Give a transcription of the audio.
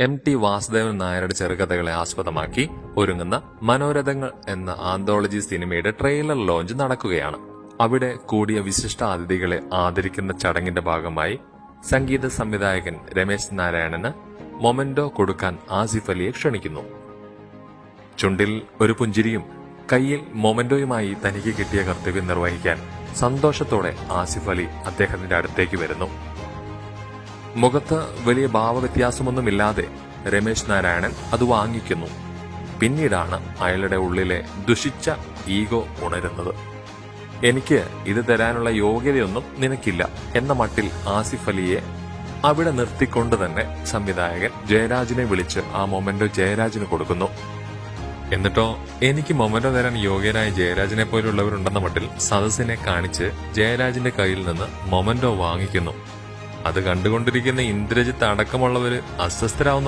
MT Vasudevan നായരുടെ ചെറുകഥകളെ ആസ്പദമാക്കി ഒരുങ്ങുന്ന മനോരഥങ്ങൾ എന്ന ആന്തോളജി സിനിമയുടെ ട്രെയിലർ ലോഞ്ച് നടക്കുകയാണ്. അവിടെ കൂടിയ വിശിഷ്ട അതിഥികളെ ആദരിക്കുന്ന ചടങ്ങിന്റെ ഭാഗമായി സംഗീത സംവിധായകൻ രമേശ് നാരായണന് മൊമെന്റോ കൊടുക്കാൻ ആസിഫ് അലിയെ ക്ഷണിക്കുന്നു. ചുണ്ടിൽ ഒരു പുഞ്ചിരിയും കയ്യിൽ മൊമെന്റോയുമായി തനിക്ക് കിട്ടിയ കർത്തവ്യം നിർവഹിക്കാൻ സന്തോഷത്തോടെ ആസിഫ് അലി അദ്ദേഹത്തിന്റെ അടുത്തേക്ക് വരുന്നു. മുഖത്ത് വലിയ ഭാവവ്യത്യാസമൊന്നുമില്ലാതെ രമേശ് നാരായണൻ അത് വാങ്ങിക്കുന്നു. പിന്നീടാണ് അയാളുടെ ഉള്ളിലെ ദുഷിച്ച ഈഗോ ഉണരുന്നത്. എനിക്ക് ഇത് തരാനുള്ള യോഗ്യതയൊന്നും നിനക്കില്ല എന്ന മട്ടിൽ ആസിഫ് അലിയെ അവിടെ നിർത്തിക്കൊണ്ട് തന്നെ സംവിധായകൻ ജയരാജിനെ വിളിച്ച് ആ മൊമെന്റോ ജയരാജിന് കൊടുക്കുന്നു. എന്നിട്ടോ എനിക്ക് മൊമെന്റോ തരാൻ യോഗ്യനായ ജയരാജിനെ പോലുള്ളവരുണ്ടെന്ന മട്ടിൽ സദസ്സിനെ കാണിച്ച് ജയരാജിന്റെ കയ്യിൽ നിന്ന് മൊമെന്റോ വാങ്ങിക്കുന്നു. അത് കണ്ടുകൊണ്ടിരിക്കുന്ന ഇന്ദ്രജിത്ത് അടക്കമുള്ളവര് അസ്വസ്ഥരാവുന്നു.